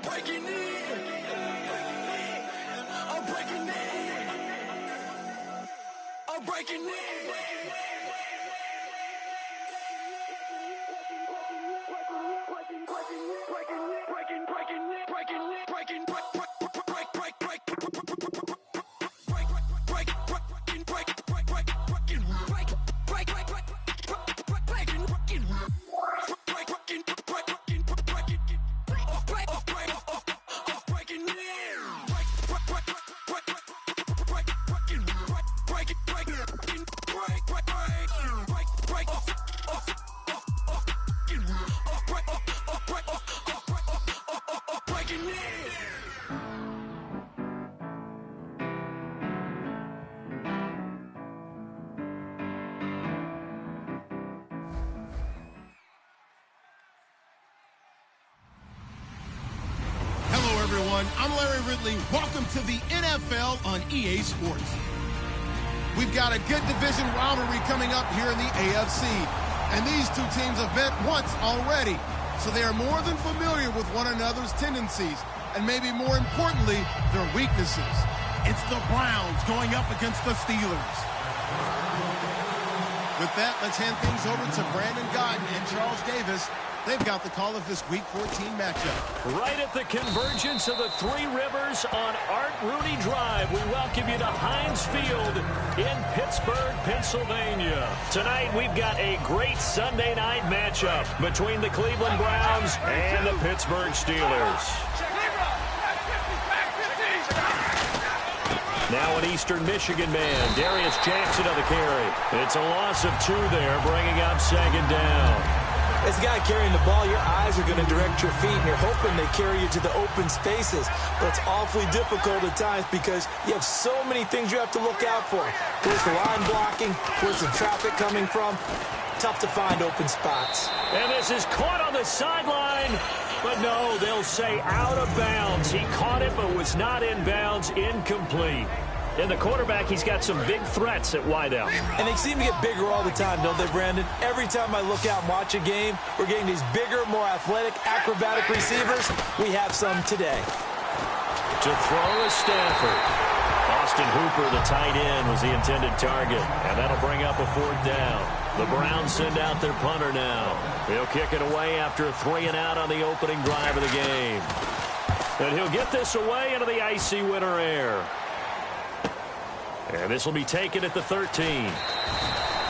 breaking in. I'm breaking in. I'm breaking in. I'm Larry Ridley. Welcome to the NFL on EA Sports. We've got a good division rivalry coming up here in the AFC. And these two teams have met once already. So they are more than familiar with one another's tendencies. And maybe more importantly, their weaknesses. It's the Browns going up against the Steelers. With that, let's hand things over to Brandon Godden and Charles Davis. They've got the call of this Week 14 matchup. Right at the convergence of the Three Rivers on Art Rooney Drive, we welcome you to Heinz Field in Pittsburgh, Pennsylvania. Tonight, we've got a great Sunday night matchup between the Cleveland Browns and the Pittsburgh Steelers. Now an Eastern Michigan man, Darius Jackson of the carry. It's a loss of 2 there, bringing up second down. As a guy carrying the ball, your eyes are going to direct your feet, and you're hoping they carry you to the open spaces. But it's awfully difficult at times because you have so many things you have to look out for. Where's the line blocking? Where's the traffic coming from? Tough to find open spots. And this is caught on the sideline. But no, they'll say out of bounds. He caught it but was not in bounds, incomplete. And the quarterback, he's got some big threats at wideout. And they seem to get bigger all the time, don't they, Brandon? Every time I look out and watch a game, we're getting these bigger, more athletic, acrobatic receivers. We have some today. To throw is Stafford. Austin Hooper, the tight end, was the intended target. And that'll bring up a 4th down. The Browns send out their punter now. He'll kick it away after a 3-and-out on the opening drive of the game. And he'll get this away into the icy winter air. And this will be taken at the 13.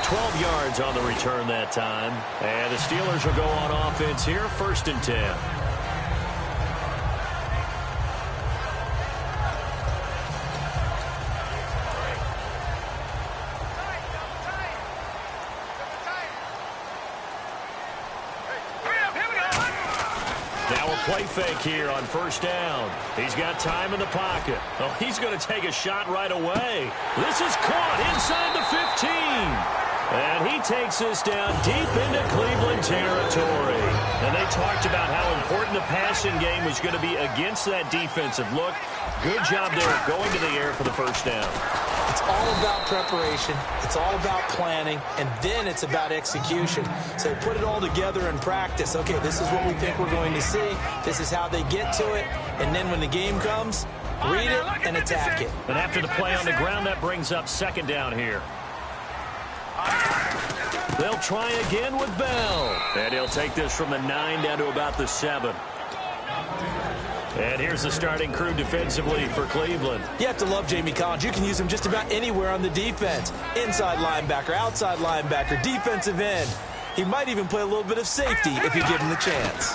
12 yards on the return that time. And the Steelers will go on offense here, 1st and 10. Play fake here on 1st down. He's got time in the pocket. Oh, he's going to take a shot right away. This is caught inside the 15. And he takes this down deep into Cleveland territory. And they talked about how important the passing game was going to be against that defensive look. Good job there going to the air for the 1st down. It's all about preparation. It's all about planning. And then it's about execution. So put it all together in practice. Okay, this is what we think we're going to see. This is how they get to it. And then when the game comes, read it and attack it. And after the play on the ground, that brings up 2nd down here. They'll try again with Bell. And he'll take this from the 9 down to about the 7. And here's the starting crew defensively for Cleveland. You have to love Jamie Collins. You can use him just about anywhere on the defense. Inside linebacker, outside linebacker, defensive end. He might even play a little bit of safety if you give him the chance.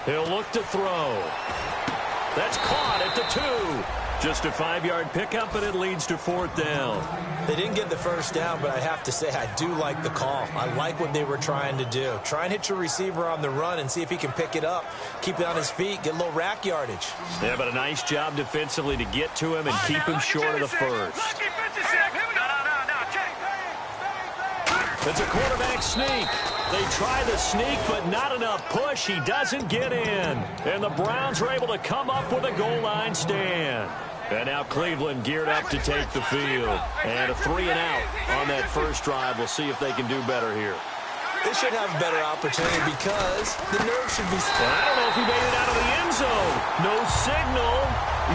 He'll look to throw. That's caught at the 2. Just a 5-yard pickup, and it leads to 4th down. They didn't get the 1st down, but I have to say I do like the call. I like what they were trying to do. Try and hit your receiver on the run and see if he can pick it up. Keep it on his feet, get a little rack yardage. Yeah, but a nice job defensively to get to him and keep him short of the 1st. It's a quarterback sneak. They try the sneak, but not enough push. He doesn't get in. And the Browns are able to come up with a goal line stand. And now Cleveland geared up to take the field. And a 3-and-out on that first drive. We'll see if they can do better here. They should have a better opportunity because the nerve should be... I don't know if he made it out of the end zone. No signal.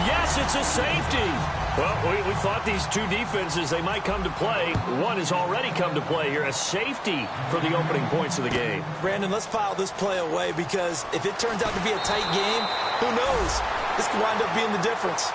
Yes, it's a safety. Well, we thought these two defenses, they might come to play. One has already come to play here. A safety for the opening points of the game. Brandon, let's file this play away because if it turns out to be a tight game, who knows? This could wind up being the difference.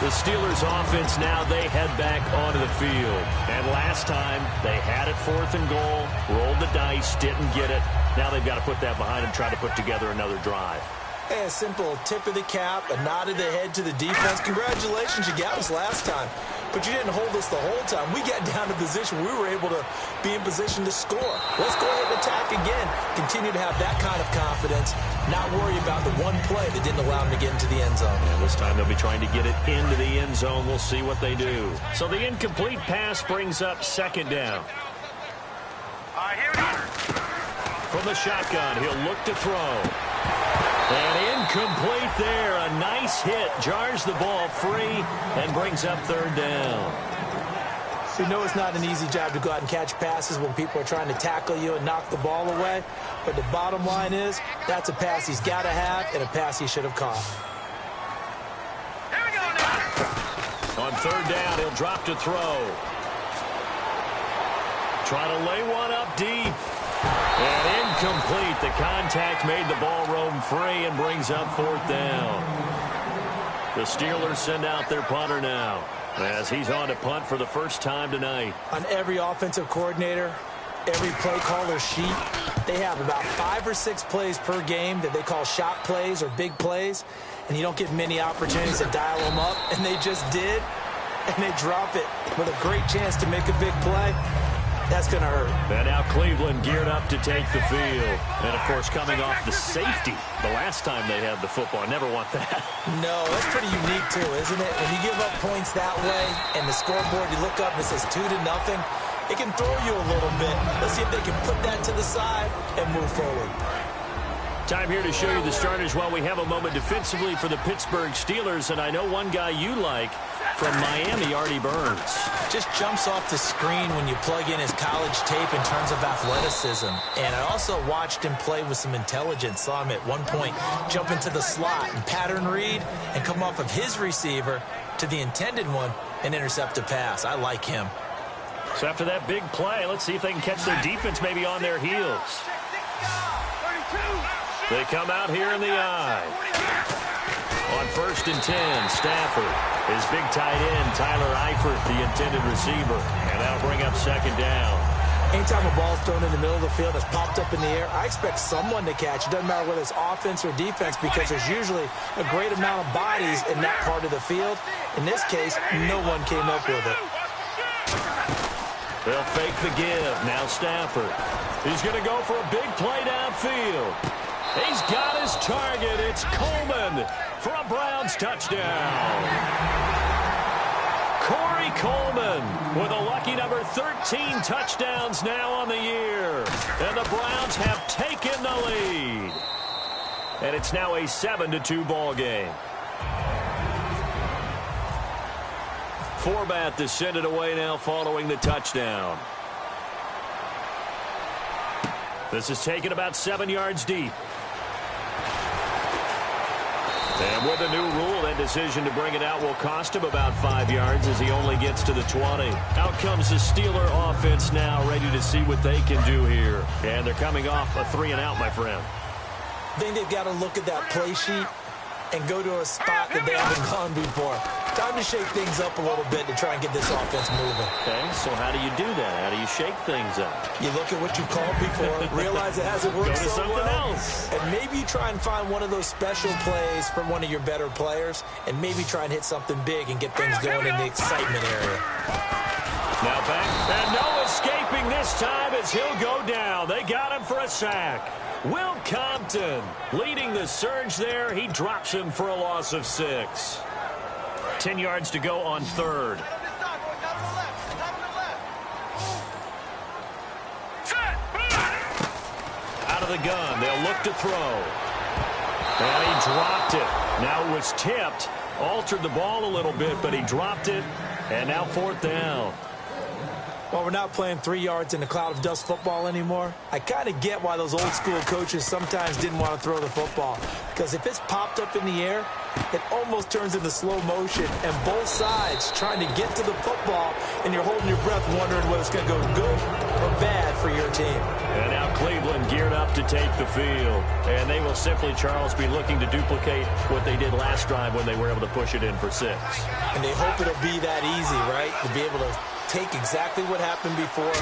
The Steelers offense now, they head back onto the field. And last time, they had it 4th and goal, rolled the dice, didn't get it. Now they've got to put that behind them, try to put together another drive. Hey, a simple tip of the cap, a nod of the head to the defense. Congratulations, you got us last time. But you didn't hold us the whole time. We got down to position. We were able to be in position to score. Let's go ahead and attack again. Continue to have that kind of confidence. Not worry about the one play that didn't allow them to get into the end zone. And this time they'll be trying to get it into the end zone. We'll see what they do. So the incomplete pass brings up 2nd down. Here we go. From the shotgun, he'll look to throw. And incomplete there. A nice hit. Jars the ball free and brings up 3rd down. You know it's not an easy job to go out and catch passes when people are trying to tackle you and knock the ball away. But the bottom line is that's a pass he's got to have and a pass he should have caught. Here we go now. On 3rd down, he'll drop to throw. Try to lay one up deep. And incomplete. The contact made the ball roam free and brings up 4th down. The Steelers send out their punter now as he's on to punt for the first time tonight. On every offensive coordinator, every play caller sheet, they have about 5 or 6 plays per game that they call shot plays or big plays, and you don't get many opportunities to dial them up, and they just did, and they drop it with a great chance to make a big play. That's going to hurt. And now Cleveland geared up to take the field. And, of course, coming off the safety the last time they had the football. Never want that. No, that's pretty unique, too, isn't it? When you give up points that way and the scoreboard, you look up and it says 2-0, it can throw you a little bit. Let's see if they can put that to the side and move forward. Time here to show you the starters while we have a moment defensively for the Pittsburgh Steelers. And I know one guy you like from Miami, Artie Burns. Just jumps off the screen when you plug in his college tape in terms of athleticism. And I also watched him play with some intelligence. Saw him at one point jump into the slot and pattern read and come off of his receiver to the intended one and intercept a pass. I like him. So after that big play, let's see if they can catch their defense maybe on their heels. They come out here in the eye. On 1st and 10, Stafford. His big tight end, Tyler Eifert, the intended receiver. And that'll bring up 2nd down. Anytime a ball's thrown in the middle of the field that's popped up in the air, I expect someone to catch. It doesn't matter whether it's offense or defense because there's usually a great amount of bodies in that part of the field. In this case, no one came up with it. They'll fake the give. Now Stafford. He's going to go for a big play downfield. He's got his target. It's Coleman for a Browns touchdown. Corey Coleman with a lucky number 13 touchdowns now on the year. And the Browns have taken the lead. And it's now a 7-2 ball game. Forbat to send it away now following the touchdown. This is taken about 7 yards deep. And with a new rule, that decision to bring it out will cost him about 5 yards as he only gets to the 20. Out comes the Steeler offense now, ready to see what they can do here. And they're coming off a 3-and-out, my friend. I think they've got to look at that play sheet and go to a spot that they haven't gone before. Time to shake things up a little bit to try and get this offense moving. Okay, so how do you do that? How do you shake things up? You look at what you called before, realize it hasn't worked Go to so something well, else. and maybe you try and find one of those special plays from one of your better players, and maybe try and hit something big and get things going in the excitement area. Now back, and no escaping this time as he'll go down. They got him for a sack. Will Compton leading the surge there. He drops him for a loss of 6. 10 yards to go on 3rd. Out of the gun, they'll look to throw. And he dropped it. Now it was tipped, altered the ball a little bit, but he dropped it. And now 4th down. While we're not playing 3 yards in a cloud of dust football anymore, I kind of get why those old-school coaches sometimes didn't want to throw the football. Because if it's popped up in the air, it almost turns into slow motion, and both sides trying to get to the football, and you're holding your breath wondering whether it's going to go good or bad for your team. And now Cleveland geared up to take the field. And they will simply, Charles, be looking to duplicate what they did last drive when they were able to push it in for 6. And they hope it'll be that easy, right? To be able to take exactly what happened before,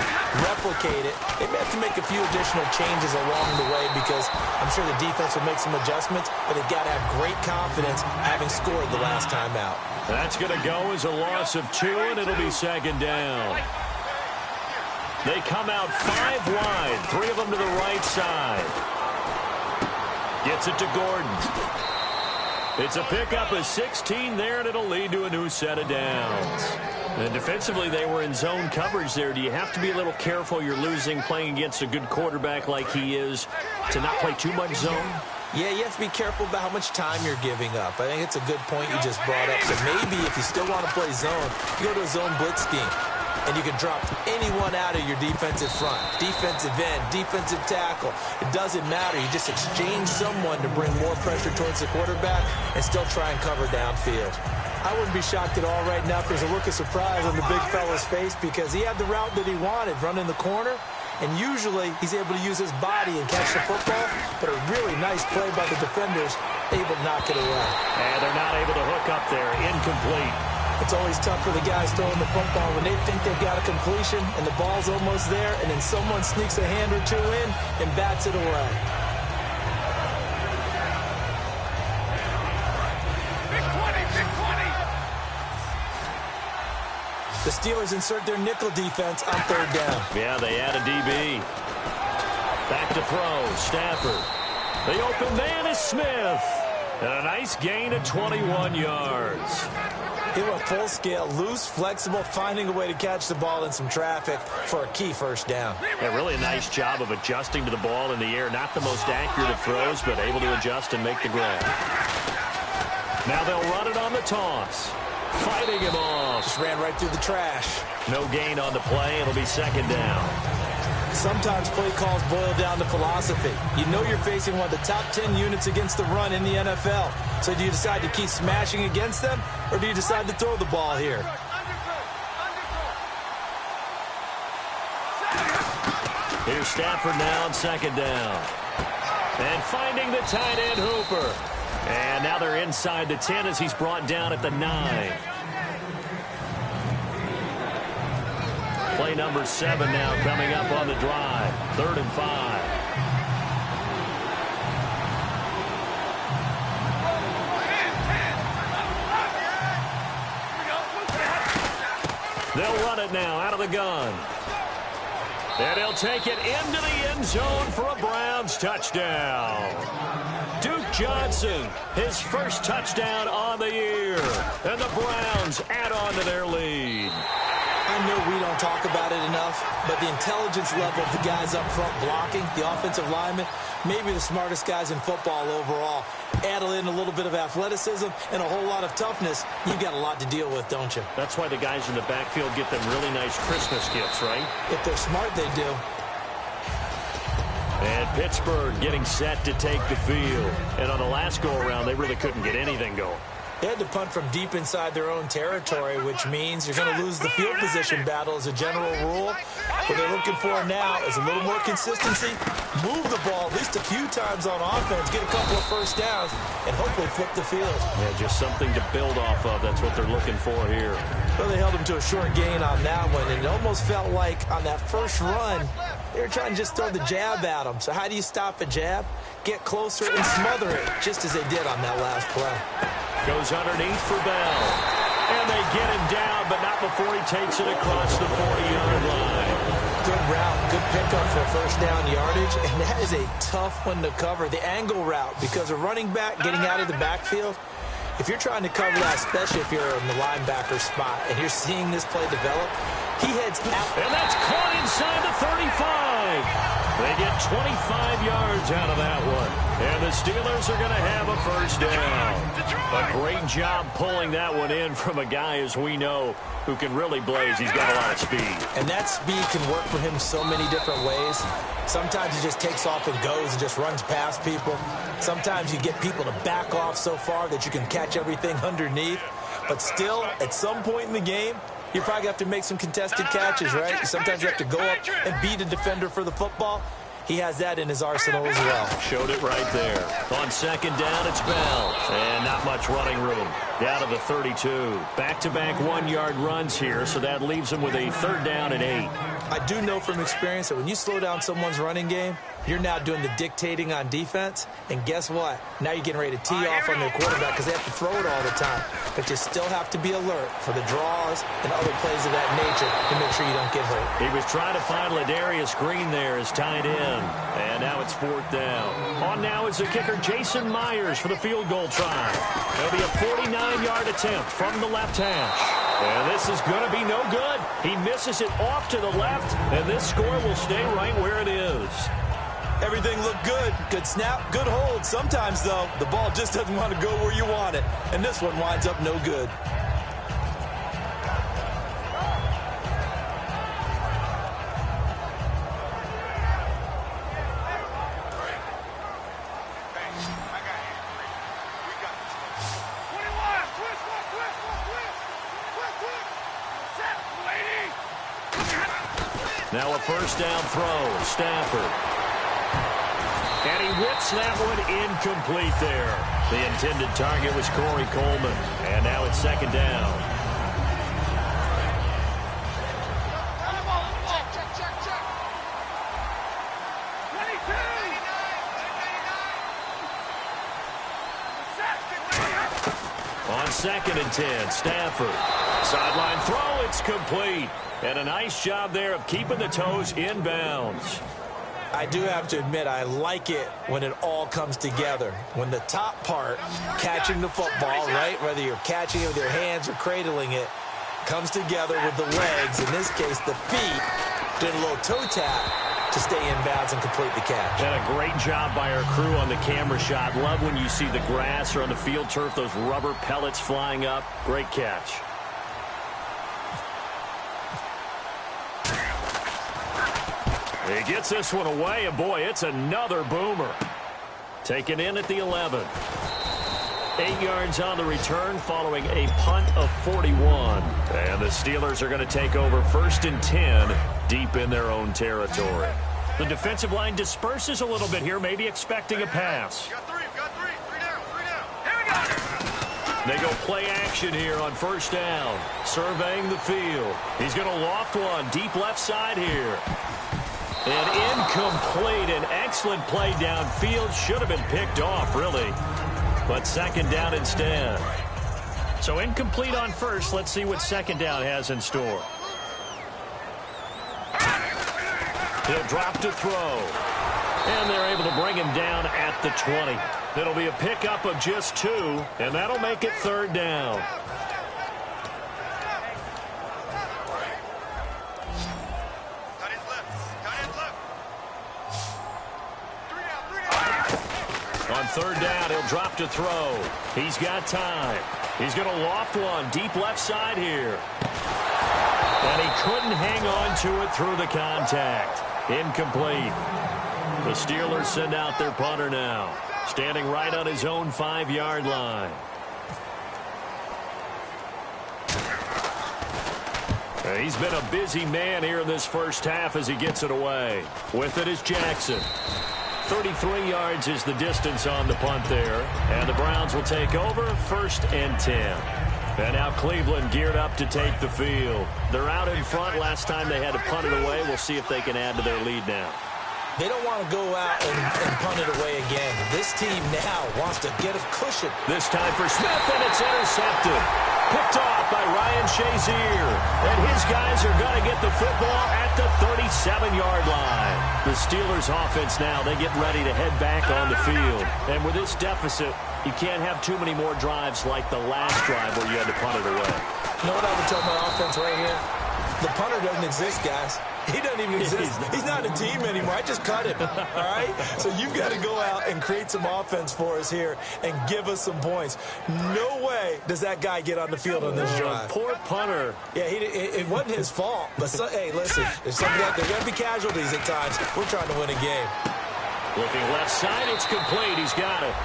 replicate it. They may have to make a few additional changes along the way because I'm sure the defense will make some adjustments, but they've got to have great confidence having scored the last time out. That's going to go as a loss of 2, and it'll be 2nd down. They come out 5 wide, 3 of them to the right side. Gets it to Gordon. It's a pickup of 16 there, and it'll lead to a new set of downs. And defensively, they were in zone coverage there. Do you have to be a little careful? You're losing playing against a good quarterback like he is to not play too much zone? Yeah, you have to be careful about how much time you're giving up. I think it's a good point you just brought up. So maybe if you still want to play zone, you go to a zone blitz scheme. And you can drop anyone out of your defensive front, defensive end, defensive tackle. It doesn't matter. You just exchange someone to bring more pressure towards the quarterback and still try and cover downfield. I wouldn't be shocked at all right now if there's a look of surprise on the big fella's face because he had the route that he wanted, running the corner. And usually he's able to use his body and catch the football, but a really nice play by the defenders, able to knock it away. And they're not able to hook up there. Incomplete. It's always tough for the guys throwing the football when they think they've got a completion and the ball's almost there, and then someone sneaks a hand or 2 in and bats it away. Big 20, big 20. The Steelers insert their nickel defense on 3rd down. Yeah, they add a DB. Back to throw. Stafford. The open man is Smith. And a nice gain of 21 yards. He went full scale, loose, flexible, finding a way to catch the ball in some traffic for a key 1st down. Yeah, really a nice job of adjusting to the ball in the air. Not the most accurate of throws, but able to adjust and make the grab. Now they'll run it on the toss. Fighting him off. Just ran right through the trash. No gain on the play. It'll be 2nd down. Sometimes play calls boil down to philosophy. You know you're facing one of the top 10 units against the run in the NFL. So do you decide to keep smashing against them, or do you decide to throw the ball here? Here's Stafford now on 2nd down. And finding the tight end Hooper. And now they're inside the 10 as he's brought down at the 9. Play number 7 now coming up on the drive. 3rd and 5. They'll run it now out of the gun. And he'll take it into the end zone for a Browns touchdown. Duke Johnson, his first touchdown on the year. And the Browns add on to their lead. I know we don't talk about it enough, but the intelligence level of the guys up front blocking, the offensive linemen, maybe the smartest guys in football overall. Add in a little bit of athleticism and a whole lot of toughness. You've got a lot to deal with, don't you? That's why the guys in the backfield get them really nice Christmas gifts, right? If they're smart, they do. And Pittsburgh getting set to take the field. And on the last go-around, they really couldn't get anything going. They had to punt from deep inside their own territory, which means you're going to lose the field position battle as a general rule. What they're looking for now is a little more consistency, move the ball at least a few times on offense, get a couple of 1st downs, and hopefully flip the field. Yeah, just something to build off of. That's what they're looking for here. Well, they held him to a short gain on that one, and it almost felt like on that first run, they were trying to just throw the jab at him. So how do you stop a jab? Get closer and smother it, just as they did on that last play. Goes underneath for Bell. And they get him down, but not before he takes it across the 40-yard line. Good route, good pickup for 1st down yardage, and that is a tough one to cover. The angle route, because a running back getting out of the backfield, if you're trying to cover that, especially if you're in the linebacker spot, and you're seeing this play develop, he heads out. And that's caught inside the 35. They get 25 yards out of that one. And the Steelers are going to have a first down. A great job pulling that one in from a guy, as we know, who can really blaze. He's got a lot of speed. And that speed can work for him so many different ways. Sometimes he just takes off and goes and just runs past people. Sometimes you get people to back off so far that you can catch everything underneath. But still, at some point in the game, you probably have to make some contested catches, right? Sometimes you have to go up and beat a defender for the football. He has that in his arsenal as well. Showed it right there. On second down, it's Bell. And not much running room. Down to the 32. Back-to-back one-yard runs here, so that leaves him with a third down and 8. I do know from experience that when you slow down someone's running game, you're now doing the dictating on defense. And guess what? Now you're getting ready to tee off on their quarterback because they have to throw it all the time. But you still have to be alert for the draws and other plays of that nature to make sure you don't get hurt. He was trying to find Ladarius Green there as tight end. And now it's fourth down. On now is the kicker, Jason Myers, for the field goal try. It'll be a 49-yard attempt from the left hash. And this is going to be no good. He misses it off to the left, and this score will stay right where it is. Everything looked good. Good snap, good hold. Sometimes, though, the ball just doesn't want to go where you want it. And this one winds up no good. Now a first down throw, Stafford. And he whips that one incomplete there. The intended target was Corey Coleman. And now it's second down. On second and 10, Stafford. Sideline throw, it's complete. And a nice job there of keeping the toes in bounds. I do have to admit, I like it when it all comes together. When the top part, catching the football, right, whether you're catching it with your hands or cradling it, comes together with the legs, in this case the feet, doing a little toe tap to stay in bounds and complete the catch. And a great job by our crew on the camera shot. Love when you see the grass or on the field turf, those rubber pellets flying up. Great catch. He gets this one away, and boy, it's another boomer. Taken in at the 11. 8 yards on the return following a punt of 41. And the Steelers are going to take over first and 10 deep in their own territory. The defensive line disperses a little bit here, maybe expecting a pass. Got three down. Here we go. They go play action here on first down. Surveying the field. He's going to loft one deep left side here. And incomplete. An excellent play downfield. Should have been picked off, really. But second down instead. So incomplete on first. Let's see what second down has in store. He'll drop to throw. And they're able to bring him down at the 20. It'll be a pickup of just 2, and that'll make it third down. On third down, he'll drop to throw. He's got time. He's going to loft one deep left side here. And he couldn't hang on to it through the contact. Incomplete. The Steelers send out their punter now, standing right on his own 5-yard line. He's been a busy man here in this first half as he gets it away. With it is Jackson. 33 yards is the distance on the punt there. And the Browns will take over first and 10. And now Cleveland geared up to take the field. They're out in front. Last time they had to punt it away. We'll see if they can add to their lead now. They don't want to go out and punt it away again. This team now wants to get a cushion. This time for Smith, and it's intercepted. Picked off by Ryan Shazier. And his guys are going to get the football at the 37-yard line. The Steelers offense now, they get ready to head back on the field. And with this deficit, you can't have too many more drives like the last drive where you had to punt it away. You know what I would tell my offense right here? The punter doesn't exist, guys. He doesn't even exist. He's not a team anymore. I just cut him, all right? So you've got to go out and create some offense for us here and give us some points. No way does that guy get on the field on this drive. Poor punter. Yeah, it wasn't his fault. But, hey, listen, there's going to be casualties at times. We're trying to win a game. Looking left side, it's complete. He's got it.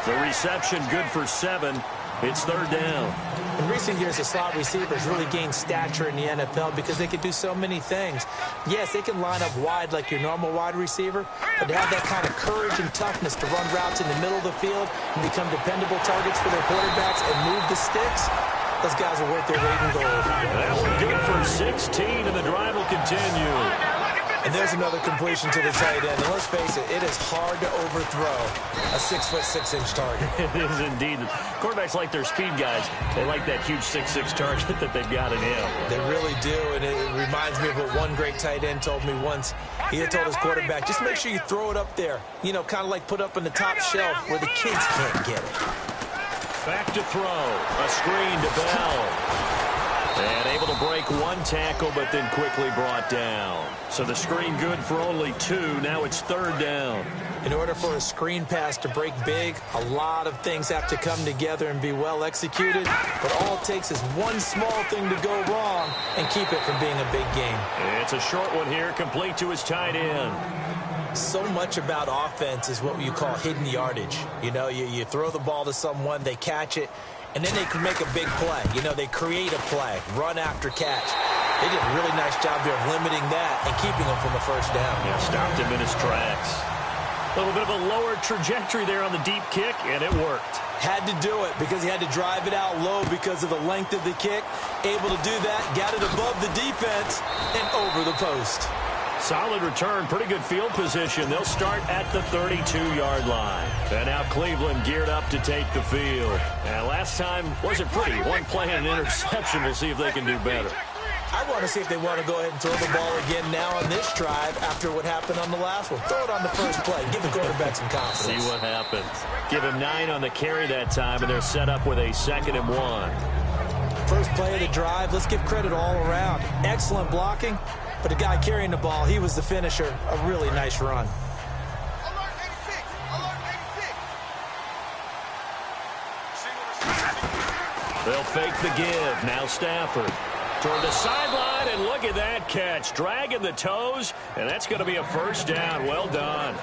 The reception good for 7. It's third down. In recent years, the slot receivers really gained stature in the NFL because they can do so many things. Yes, they can line up wide like your normal wide receiver, but to have that kind of courage and toughness to run routes in the middle of the field and become dependable targets for their quarterbacks and move the sticks, those guys are worth their weight in gold. That one good for 16, and the drive will continue. And there's another completion to the tight end. And let's face it, it is hard to overthrow a 6'6" target. It is indeed. Quarterbacks like their speed guys. They like that huge 6'6" target that they've got in him. They really do, and it reminds me of what one great tight end told me once. He had told his quarterback, just make sure you throw it up there. You know, kind of like put up on the top shelf where the kids can't get it. Back to throw. A screen to Bell. And able to break one tackle, but then quickly brought down. So the screen good for only 2. Now it's third down. In order for a screen pass to break big, a lot of things have to come together and be well executed. But all it takes is one small thing to go wrong and keep it from being a big game. It's a short one here, complete to his tight end. So much about offense is what you call hidden yardage. You know, you throw the ball to someone, they catch it, and then they can make a big play. You know, they create a play, run after catch. They did a really nice job there of limiting that and keeping them from the first down. Yeah, stopped him in his tracks. A little bit of a lower trajectory there on the deep kick, and it worked. Had to do it because he had to drive it out low because of the length of the kick. Able to do that, got it above the defense and over the post. Solid return, pretty good field position. They'll start at the 32-yard line. And now Cleveland geared up to take the field. And last time wasn't pretty. One play and an interception. We'll see if they can do better. I want to see if they want to go ahead and throw the ball again now on this drive after what happened on the last one. Throw it on the first play. Give the quarterback some confidence. See what happens. Give him 9 on the carry that time, and they're set up with a 2nd and 1. First play of the drive. Let's give credit all around. Excellent blocking. But the guy carrying the ball, he was the finisher. A really nice run. Alert 86! Alert 86! They'll fake the give. Now Stafford. Toward the sideline, and look at that catch. Dragging the toes, and that's going to be a first down. Well done.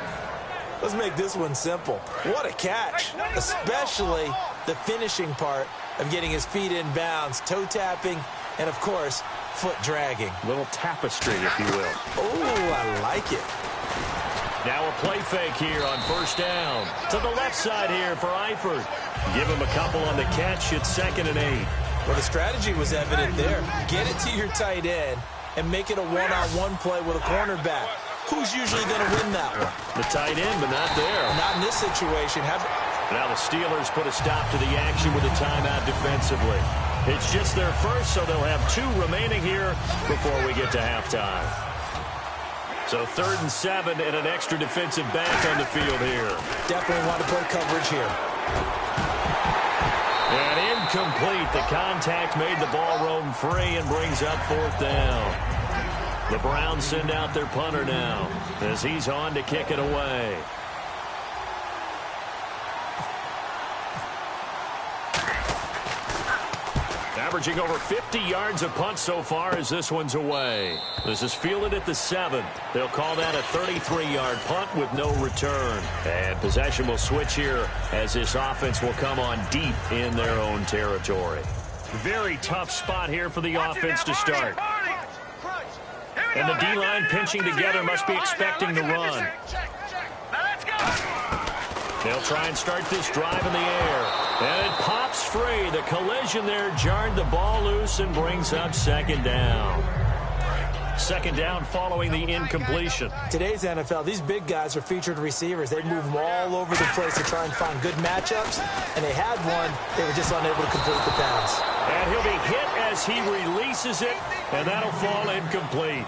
Let's make this one simple. What a catch, especially the finishing part of getting his feet in bounds, toe tapping, and, of course, foot dragging. Little tapestry, if you will. Oh, I like it. Now a play fake here on first down. To the left side here for Eifert. Give him a couple on the catch. It's 2nd and 8. Well, the strategy was evident there. Get it to your tight end and make it a one-on-one play with a cornerback. Who's usually going to win that one? The tight end, but not there. Not in this situation. Now the Steelers put a stop to the action with a timeout defensively. It's just their first, so they'll have 2 remaining here before we get to halftime. So 3rd and 7 and an extra defensive back on the field here. Definitely want to play coverage here. And incomplete. The contact made the ball roam free and brings up 4th down. The Browns send out their punter now as he's on to kick it away. Averaging over 50 yards a punt so far as this one's away. This is fielded at the 7. They'll call that a 33-yard punt with no return. And possession will switch here as this offense will come on deep in their own territory. Very tough spot here for the offense to start. And the D-line pinching together must be expecting to run. They'll try and start this drive in the air. And it pops free. The collision there jarred the ball loose and brings up 2nd down. 2nd down following the incompletion. Today's NFL, these big guys are featured receivers. They move them all over the place to try and find good matchups. And they had one. They were just unable to complete the pass. And he'll be hit as he releases it. And that'll fall incomplete.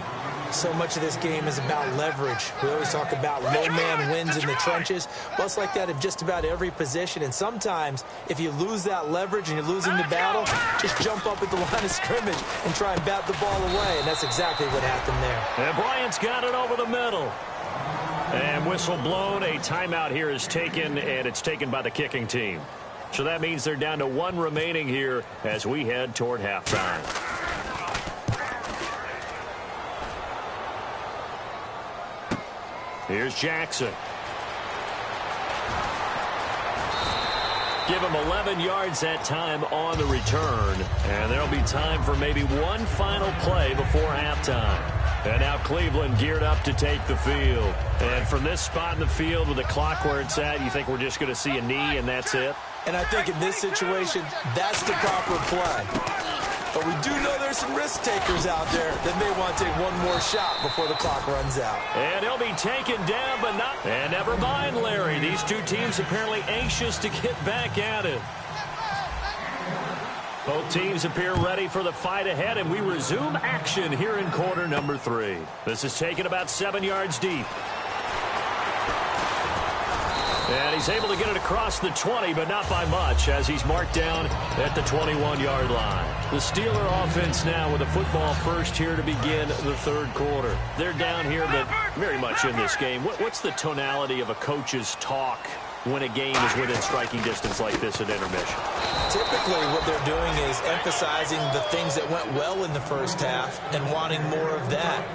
So much of this game is about leverage. We always talk about low man wins in the trenches. Well, it's like that in just about every position. And sometimes, if you lose that leverage and you're losing the battle, just jump up at the line of scrimmage and try and bat the ball away. And that's exactly what happened there. And Bryant's got it over the middle. And whistle blown. A timeout here is taken, and it's taken by the kicking team. So that means they're down to one remaining here as we head toward halftime. Here's Jackson. Give him 11 yards that time on the return. And there'll be time for maybe one final play before halftime. And now Cleveland geared up to take the field. And from this spot in the field with the clock where it's at, you think we're just going to see a knee and that's it? And I think in this situation, that's the proper play. But we do know there's some risk takers out there that may want to take one more shot before the clock runs out. And he'll be taken down, but not. And never mind, Larry. These two teams apparently anxious to get back at it. Both teams appear ready for the fight ahead, and we resume action here in quarter number 3. This is taken about 7 yards deep. And he's able to get it across the 20, but not by much, as he's marked down at the 21-yard line. The Steeler offense now with a football first here to begin the third quarter. They're down here, but very much in this game. What's the tonality of a coach's talk when a game is within striking distance like this at intermission? Typically, what they're doing is emphasizing the things that went well in the first half and wanting more of that.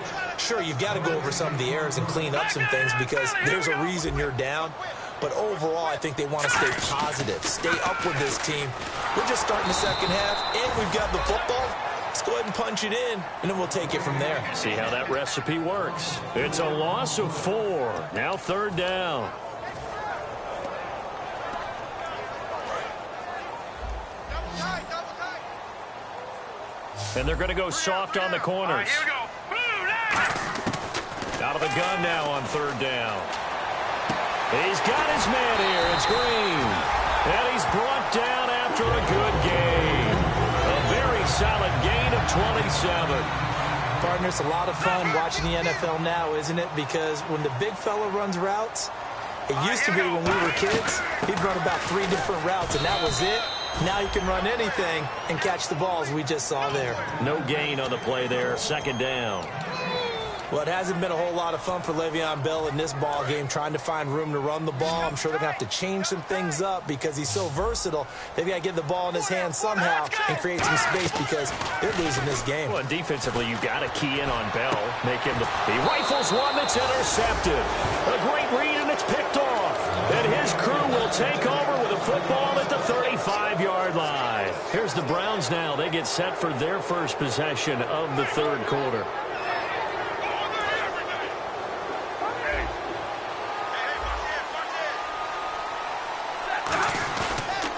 Sure, you've got to go over some of the errors and clean up some things because there's a reason you're down. But overall, I think they want to stay positive, stay up with this team. We're just starting the second half, and we've got the football. Let's go ahead and punch it in, and then we'll take it from there. See how that recipe works. It's a loss of 4. Now third down. And they're going to go soft on the corners. Here we go. Out of the gun now on third down. He's got his man here. It's Green. And he's brought down after a good gain. A very solid gain of 27. Partner, it's a lot of fun watching the NFL now, isn't it? Because when the big fella runs routes, it used to be when we were kids, he'd run about 3 different routes, and that was it. Now you can run anything and catch the balls we just saw there. No gain on the play there. Second down. Well, it hasn't been a whole lot of fun for Le'Veon Bell in this ball game, trying to find room to run the ball. I'm sure they're going to have to change some things up because he's so versatile. They've got to get the ball in his hands somehow and create some space because they're losing this game. Well, defensively, you've got to key in on Bell. Make him he rifles one that's intercepted. A great read, and it's picked off. And his crew will take over with a football at the 35-yard line. Here's the Browns now. They get set for their first possession of the third quarter.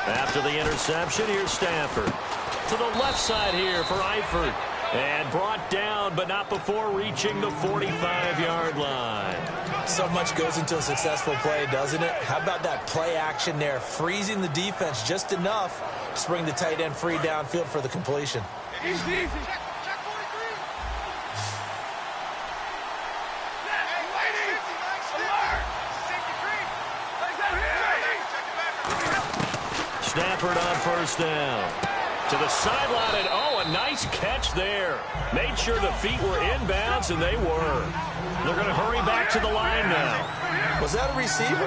After the interception, here's Stafford. To the left side here for Eifert. And brought down, but not before reaching the 45-yard line. So much goes into a successful play, doesn't it? How about that play action there? Freezing the defense just enough to bring the tight end free downfield for the completion. Easy. Stafford on first down. To the sideline, and oh, a nice catch there. Made sure the feet were inbounds, and they were. They're going to hurry back to the line now. Was that a receiver?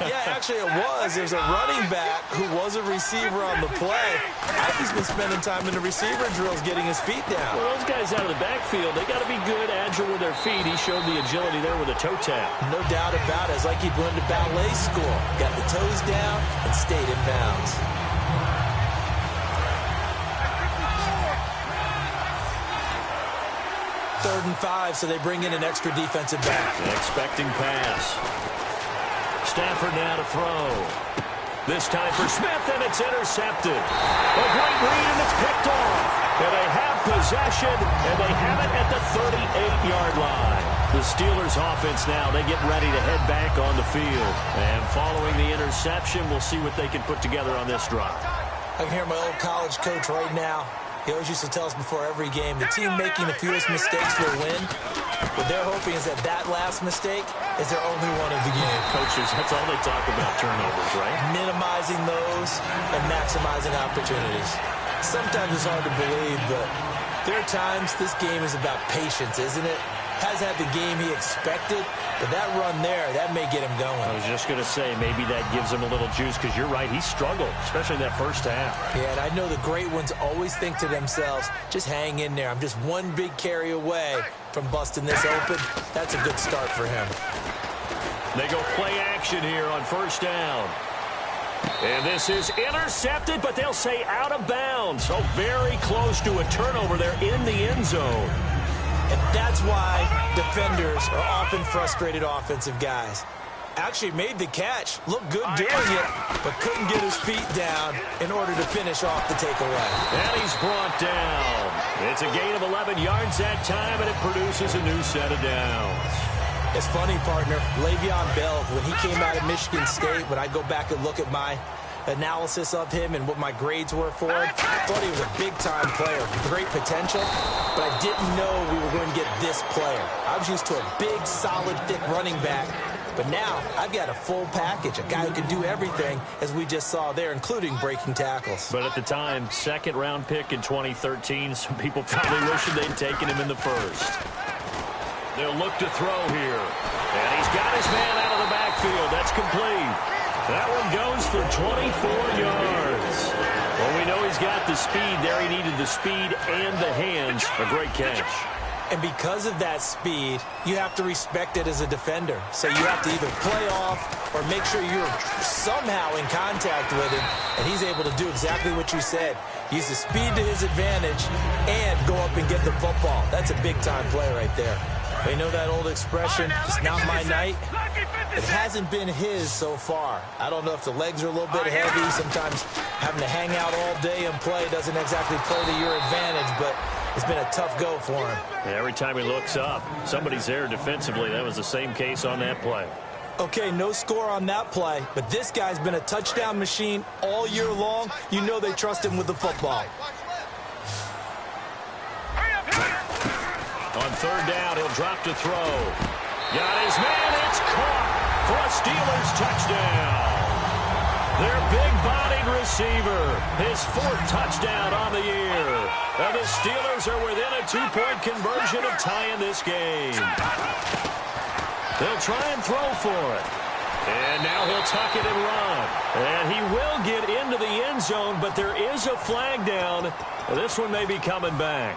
Yeah, actually it was. There's a running back who was a receiver on the play. I think he's been spending time in the receiver drills getting his feet down. Well, those guys out of the backfield, they got to be good, agile with their feet. He showed the agility there with a toe tap. No doubt about it. It's like he'd went to ballet school. Got the toes down and stayed in bounds. Third and 5, so they bring in an extra defensive back. An expecting pass. Stafford now to throw. This time for Smith, and it's intercepted. A great read, and it's picked off. And they have possession, and they have it at the 38-yard line. The Steelers offense now, they get ready to head back on the field. And following the interception, we'll see what they can put together on this drive. I can hear my old college coach right now. He always used to tell us before every game, the team making the fewest mistakes will win. What they're hoping is that that last mistake is their only one of the game. Coaches, that's all they talk about, turnovers, right? Minimizing those and maximizing opportunities. Sometimes it's hard to believe, but there are times this game is about patience, isn't it? Hasn't had the game he expected, but that run there, that may get him going. I was just going to say, maybe that gives him a little juice, because you're right, he struggled, especially in that first half. Yeah, and I know the great ones always think to themselves, just hang in there. I'm just one big carry away from busting this open. That's a good start for him. They go play action here on first down. And this is intercepted, but they'll say out of bounds. So very close to a turnover there in the end zone. And that's why defenders are often frustrated offensive guys. Actually made the catch, looked good doing it, but couldn't get his feet down in order to finish off the takeaway. And he's brought down. It's a gain of 11 yards that time, and it produces a new set of downs. It's funny, partner. Le'Veon Bell, when he came out of Michigan State, when I go back and look at my analysis of him and what my grades were for him, I thought he was a big-time player, great potential, but I didn't know we were going to get this player. I was used to a big, solid, thick running back, but now I've got a full package, a guy who can do everything, as we just saw there, including breaking tackles. But at the time, second-round pick in 2013, some people probably wishing they'd taken him in the first. They'll look to throw here. And he's got his man out of the backfield. That's complete. That one goes for 24 yards. Well, we know he's got the speed there. He needed the speed and the hands. A great catch. And because of that speed, you have to respect it as a defender. So you have to either play off or make sure you're somehow in contact with him. And he's able to do exactly what you said. Use the speed to his advantage and go up and get the football. That's a big-time play right there. You know that old expression, it's not my night? It hasn't been his so far. I don't know if the legs are a little bit heavy. Sometimes having to hang out all day and play doesn't exactly play to your advantage, but it's been a tough go for him. And every time he looks up, somebody's there defensively. That was the same case on that play. Okay, no score on that play, but this guy's been a touchdown machine all year long. You know they trust him with the football. On third down, he'll drop to throw. Got his man, it's caught for a Steelers touchdown. Their big-bodied receiver, his fourth touchdown on the year. And the Steelers are within a two-point conversion of tying this game. They'll try and throw for it. And now he'll tuck it and run. And he will get into the end zone, but there is a flag down. This one may be coming back.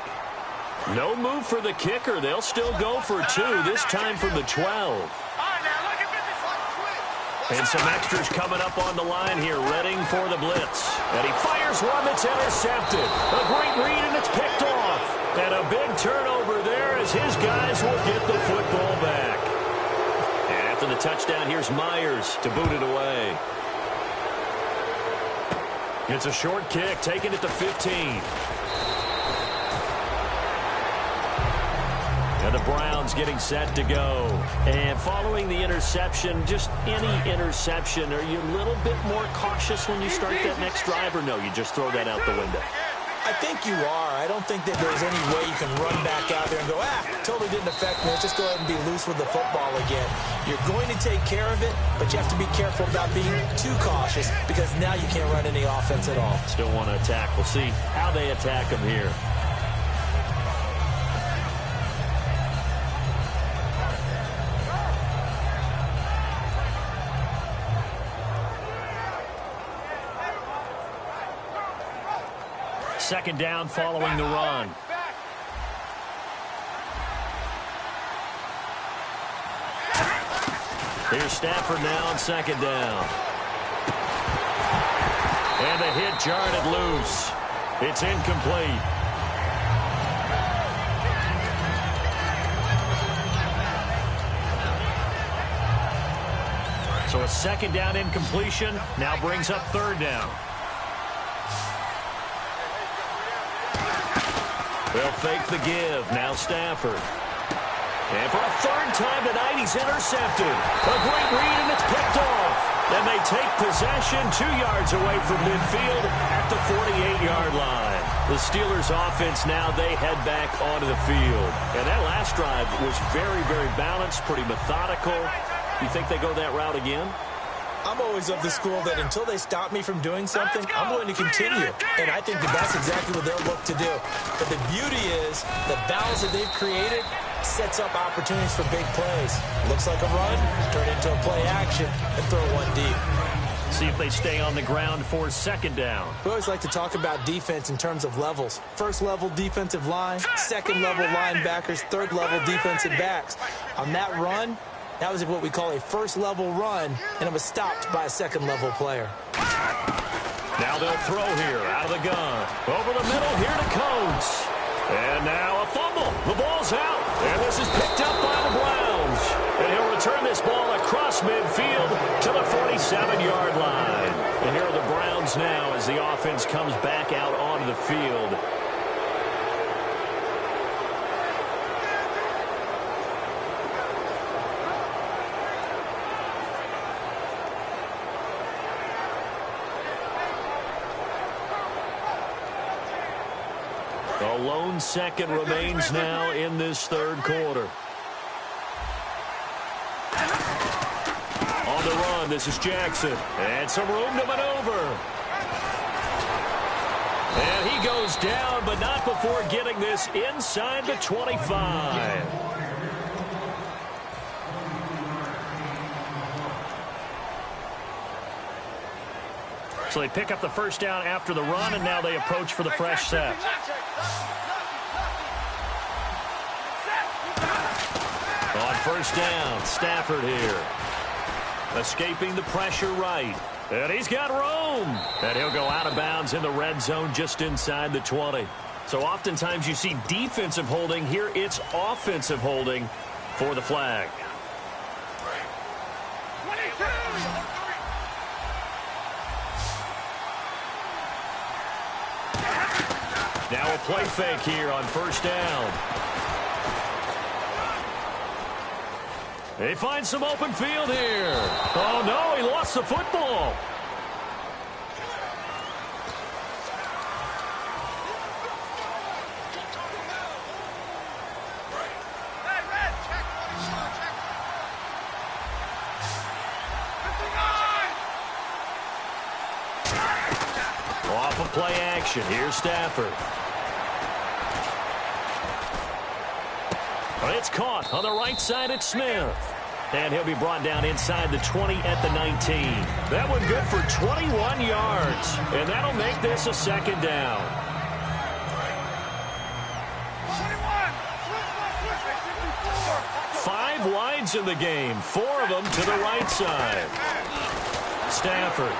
No move for the kicker. They'll still go for two, this time from the 12. And some extras coming up on the line here, readying for the blitz. And he fires one that's intercepted. A great read, and it's picked off. And a big turnover there as his guys will get the football back. And after the touchdown, here's Myers to boot it away. It's a short kick, taking it to 15. And the Browns getting set to go. And following the interception, just any interception, are you a little bit more cautious when you start that next drive, or no, you just throw that out the window? I think you are. I don't think that there's any way you can run back out there and go, totally didn't affect me. Let's just go ahead and be loose with the football again. You're going to take care of it, but you have to be careful about being too cautious, because now you can't run any offense at all. Still want to attack. We'll see how they attack them here. Second down following the run. Here's Stafford now on second down. And the hit jarred it loose. It's incomplete. So a second down incompletion now brings up third down. They'll fake the give. Now Stafford. And for a third time tonight, he's intercepted. A great read, and it's picked off. Then they take possession 2 yards away from midfield at the 48-yard line. The Steelers offense now, they head back onto the field. And that last drive was very, very balanced, pretty methodical. You think they go that route again? I'm always of the school that until they stop me from doing something, I'm going to continue. And I think that that's exactly what they'll look to do. But the beauty is the balance that they've created sets up opportunities for big plays. Looks like a run, turn into a play action, and throw one deep. See if they stay on the ground for second down. We always like to talk about defense in terms of levels. First level defensive line, second level linebackers, third level defensive backs. On that run, that was what we call a first level run, and it was stopped by a second level player. Now they'll throw here out of the gun. Over the middle here to Coates. And now a fumble. The ball's out. And this is picked up by the Browns. And he'll return this ball across midfield to the 47-yard line. And here are the Browns now as the offense comes back out onto the field. A lone second remains now in this third quarter. On the run, this is Jackson. And some room to maneuver. And he goes down, but not before getting this inside the 25. So they pick up the first down after the run, and now they approach for the fresh set. On first down, Stafford here. Escaping the pressure right. And he's got room. And he'll go out of bounds in the red zone just inside the 20. So oftentimes you see defensive holding. Here it's offensive holding for the flag. Now a play fake here on first down. He finds some open field here. Oh, no, he lost the football. Off of play action. Here's Stafford. It's caught on the right side at Smith. And he'll be brought down inside the 20 at the 19. That one good for 21 yards. And that'll make this a second down. 5 wides in the game. 4 of them to the right side. Stafford.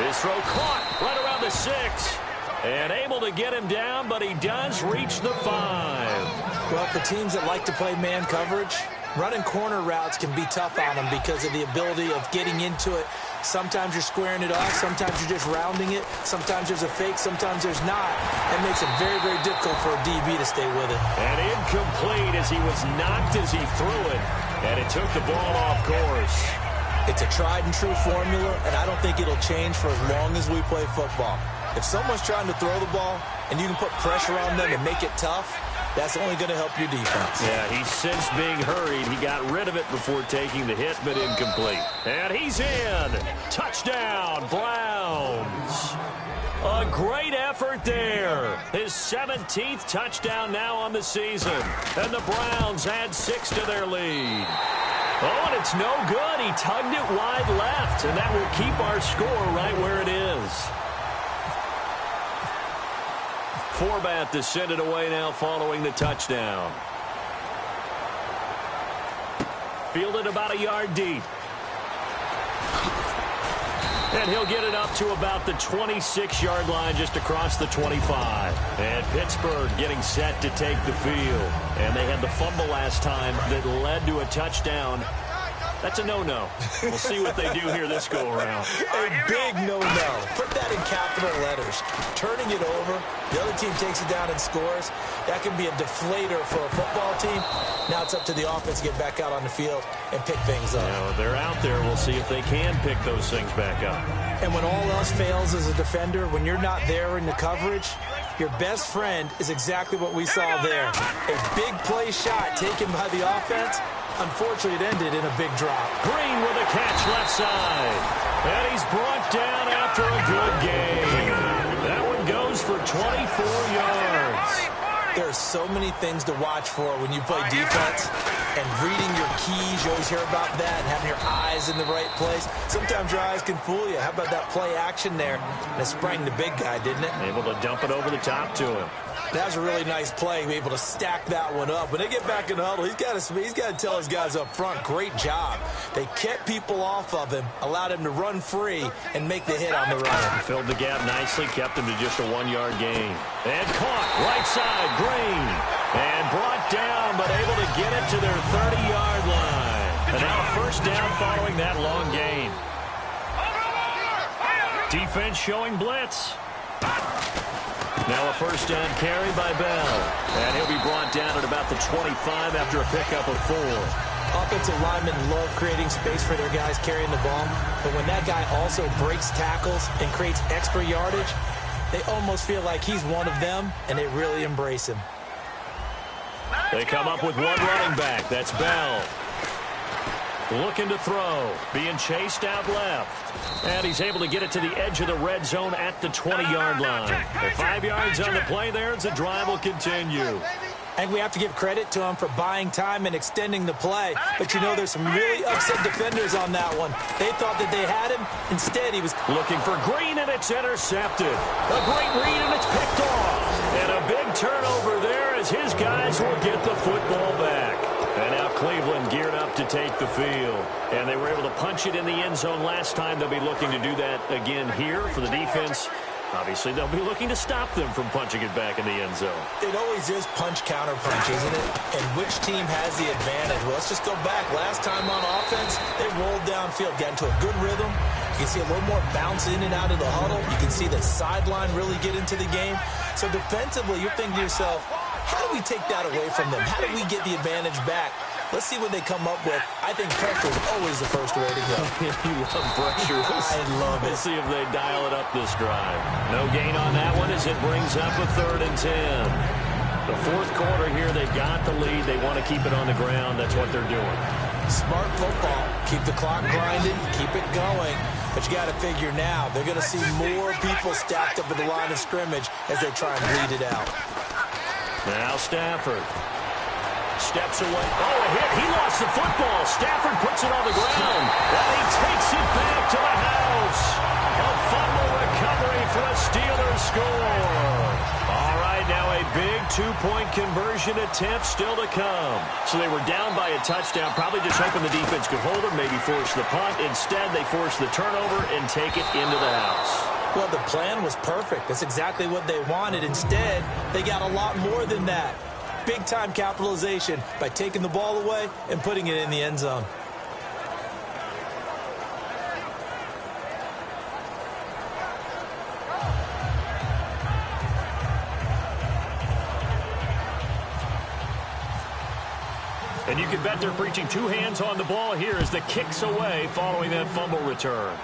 His throw caught right around the 6. And able to get him down, but he does reach the 5. Well, for teams that like to play man coverage, running corner routes can be tough on them because of the ability of getting into it. Sometimes you're squaring it off. Sometimes you're just rounding it. Sometimes there's a fake. Sometimes there's not. It makes it very, very difficult for a DB to stay with it. And incomplete as he was knocked as he threw it. And it took the ball off course. It's a tried-and-true formula, and I don't think it'll change for as long as we play football. If someone's trying to throw the ball and you can put pressure on them and make it tough, that's only going to help your defense. Yeah, he's since being hurried. He got rid of it before taking the hit, but incomplete. And he's in. Touchdown, Browns. A great effort there. His 17th touchdown now on the season. And the Browns add 6 to their lead. Oh, and it's no good. He tugged it wide left, and that will keep our score right where it is. Forbat to send it away now following the touchdown. Fielded about a yard deep. And he'll get it up to about the 26-yard line just across the 25. And Pittsburgh getting set to take the field. And they had the fumble last time that led to a touchdown. That's a no-no. We'll see what they do here this go-around. A big no-no. Put that in capital letters. Turning it over, the other team takes it down and scores. That can be a deflator for a football team. Now it's up to the offense to get back out on the field and pick things up. Now, they're out there. We'll see if they can pick those things back up. And when all else fails as a defender, when you're not there in the coverage, your best friend is exactly what we saw there. A big play shot taken by the offense. Unfortunately, it ended in a big drop. Green with a catch left side. And he's brought down after a good game. That one goes for 24 yards. There are so many things to watch for when you play defense. And reading your keys, you always hear about that, and having your eyes in the right place. Sometimes your eyes can fool you. How about that play action there? And it sprang the big guy, didn't it? Able to dump it over the top to him. That was a really nice play, be able to stack that one up. When they get back in the huddle, he's got to tell his guys up front, great job. They kept people off of him, allowed him to run free, and make the hit on the run. Filled the gap nicely, kept him to just a 1-yard gain. And caught, right side, Green. And brought down, but able to get it to their 30-yard line. And now a first down following that long gain. Defense showing blitz. Now a first down carry by Bell. And he'll be brought down at about the 25 after a pickup of 4. Offensive linemen love creating space for their guys carrying the ball. But when that guy also breaks tackles and creates extra yardage, they almost feel like he's one of them, and they really embrace him. They come up with one running back. That's Bell. Looking to throw. Being chased out left. And he's able to get it to the edge of the red zone at the 20-yard line. And 5 yards on the play there as the drive will continue. And we have to give credit to him for buying time and extending the play. But you know, there's some really upset defenders on that one. They thought that they had him. Instead, he was looking for Green, and it's intercepted. A great read, and it's picked off. And a big turnover there as his guys will get the football back. And now Cleveland geared up to take the field. And they were able to punch it in the end zone last time. They'll be looking to do that again here for the defense. Obviously, they'll be looking to stop them from punching it back in the end zone. It always is punch-counter-punch, isn't it? And which team has the advantage? Well, let's just go back. Last time on offense, they rolled downfield, got into a good rhythm. You can see a little more bounce in and out of the huddle. You can see the sideline really get into the game. So defensively, you're thinking to yourself, how do we take that away from them? How do we get the advantage back? Let's see what they come up with. I think pressure is always the first way to go. You love pressure. I love it. We'll see if they dial it up this drive. No gain on that one as it brings up a 3rd and 10. The fourth quarter here, they've got the lead. They want to keep it on the ground. That's what they're doing. Smart football. Keep the clock grinding. Keep it going. But you got to figure now, they're going to see more people stacked up at the line of scrimmage as they try and bleed it out. Now Stafford. Steps away. Oh, a hit. He lost the football. Stafford puts it on the ground. And he takes it back to the house. A fumble recovery for a Steelers score. All right, now a big 2-point conversion attempt still to come. So they were down by a touchdown, probably just hoping the defense could hold them, maybe force the punt. Instead, they force the turnover and take it into the house. Well, the plan was perfect. That's exactly what they wanted. Instead, they got a lot more than that. Big-time capitalization by taking the ball away and putting it in the end zone. And you can bet they're preaching 2 hands on the ball here as the kick's away following that fumble return.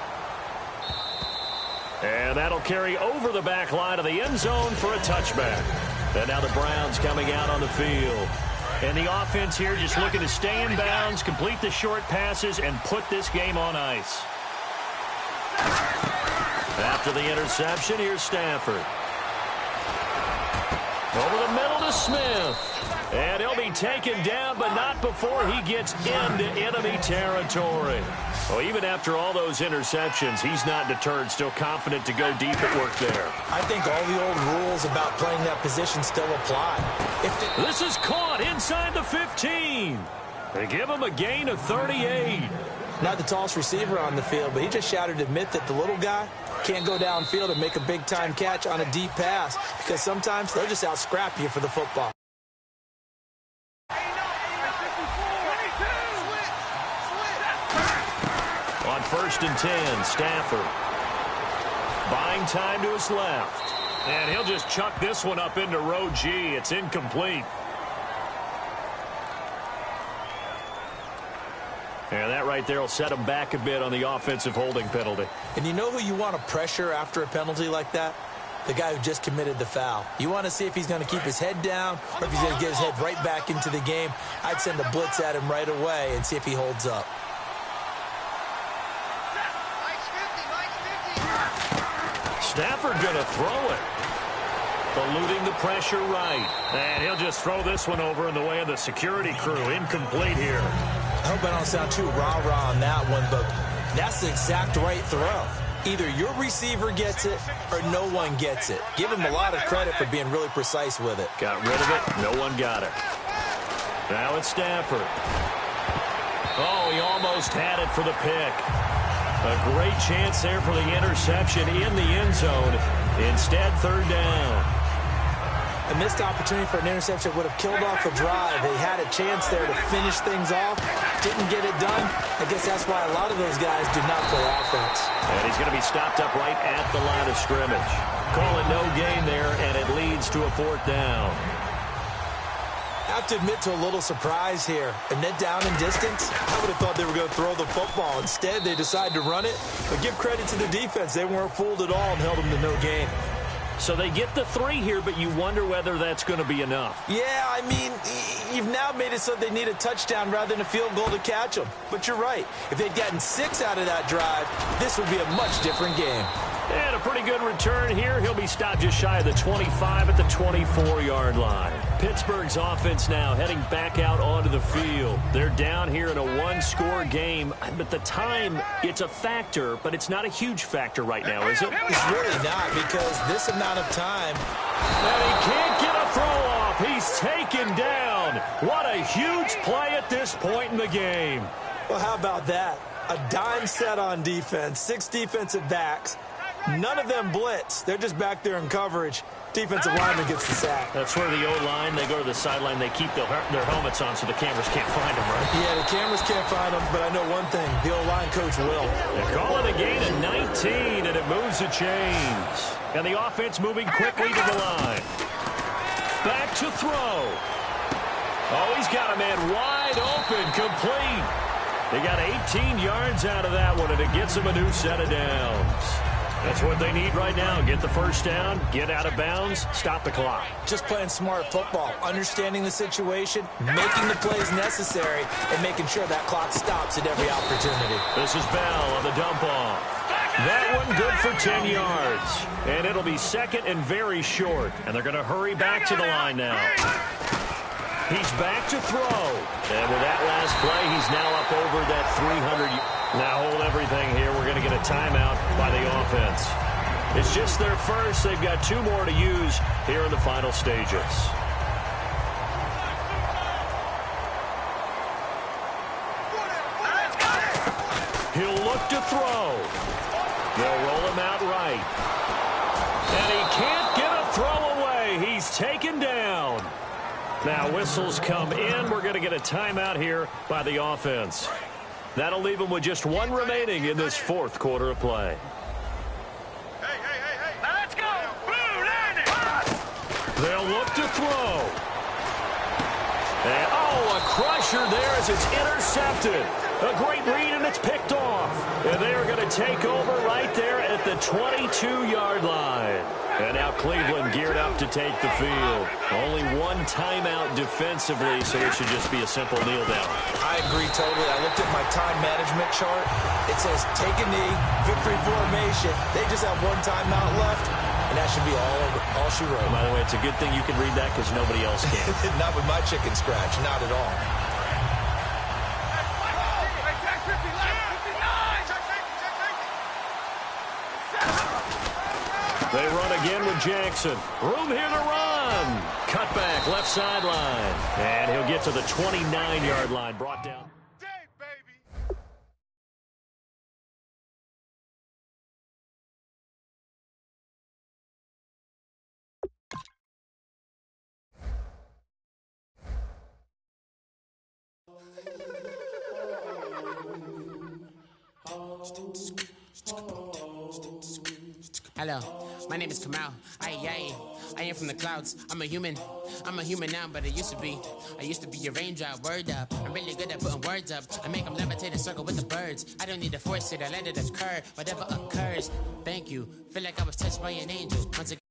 And that'll carry over the back line of the end zone for a touchback. And now the Browns coming out on the field. And the offense here just looking to stay in bounds, complete the short passes, and put this game on ice. After the interception, here's Stafford. Over the middle to Smith. And he'll be taken down, but not before he gets into enemy territory. Well, even after all those interceptions, he's not deterred, still confident to go deep at work there. I think all the old rules about playing that position still apply. This is caught inside the 15. They give him a gain of 38. Not the tallest receiver on the field, but he just shouted to admit that the little guy can't go downfield and make a big-time catch on a deep pass because sometimes they'll just out-scrap you for the football. 1st and 10, Stafford. Buying time to his left. And he'll just chuck this one up into row G. It's incomplete. And that right there will set him back a bit on the offensive holding penalty. And you know who you want to pressure after a penalty like that? The guy who just committed the foul. You want to see if he's going to keep his head down or if he's going to get his head right back into the game. I'd send a blitz at him right away and see if he holds up. Stafford going to throw it. Eluding the pressure right. And he'll just throw this one over in the way of the security crew. Incomplete here. I hope I don't sound too rah-rah on that one, but that's the exact right throw. Either your receiver gets it or no one gets it. Give him a lot of credit for being really precise with it. Got rid of it. No one got it. Now it's Stafford. Oh, he almost had it for the pick. A great chance there for the interception in the end zone. Instead, 3rd down. A missed opportunity for an interception would have killed off a drive. They had a chance there to finish things off. Didn't get it done. I guess that's why a lot of those guys do not play offense. And he's going to be stopped up right at the line of scrimmage. Call it no gain there, and it leads to a 4th down. I have to admit to a little surprise here. And then down in distance, I would have thought they were going to throw the football. Instead, they decided to run it. But give credit to the defense. They weren't fooled at all and held them to no gain. So they get the 3 here, but you wonder whether that's going to be enough. Yeah, I mean, you've now made it so they need a touchdown rather than a field goal to catch them. But you're right. If they'd gotten 6 out of that drive, this would be a much different game. And a pretty good return here. He'll be stopped just shy of the 25 at the 24-yard line. Pittsburgh's offense now heading back out onto the field. They're down here in a 1-score game. But the time, it's a factor, but it's not a huge factor right now, is it? It's really not, because this amount of time. And he can't get a throw off. He's taken down. What a huge play at this point in the game. Well, how about that? A dime set on defense, 6 defensive backs. None of them blitz. They're just back there in coverage. Defensive lineman gets the sack. That's where the O-line, they go to the sideline, they keep their helmets on so the cameras can't find them, right? Yeah, the cameras can't find them, but I know one thing. The O-line coach will. They call it a gain of 19, and it moves the chains. And the offense moving quickly to the line. Back to throw. Oh, he's got a man wide open, complete. They got 18 yards out of that one, and it gets them a new set of downs. That's what they need right now. Get the 1st down, get out of bounds, stop the clock. Just playing smart football, understanding the situation, making the plays necessary, and making sure that clock stops at every opportunity. This is Bell on the dump off. That one good for 10 yards. And it'll be 2nd and very short. And they're going to hurry back to the line now. He's back to throw. And with that last play, he's now up over that 300. Now hold everything here. We're going to get a timeout by the offense. It's just their first. They've got 2 more to use here in the final stages. He'll look to throw. They'll roll him out right. And he can't get a throw away. He's taken down. Now whistles come in. We're going to get a timeout here by the offense. That'll leave them with just 1 remaining in this 4th quarter of play. Hey. Now let's go. Blue, land it. They'll look to throw. And, oh, a crusher there as it's intercepted. A great read, and it's picked off. And they are going to take over right there at the 22-yard line. And now Cleveland geared up to take the field. Only 1 timeout defensively, so it should just be a simple kneel down. I agree totally. I looked at my time management chart. It says take a knee, victory formation. They just have 1 timeout left, and that should be all she wrote. By the way, it's a good thing you can read that because nobody else can. Not with my chicken scratch, not at all. They run again with Jackson. Room here to run. Cut back, left sideline. And he'll get to the 29-yard line. Brought down. Hello, my name is Kamal. I am from the clouds. I'm a human now, but I used to be a raindrop. Word up, I'm really good at putting words up. I make them levitate and circle with the birds. I don't need to force it, I let it occur. Whatever occurs, thank you. Feel like I was touched by an angel. Once again.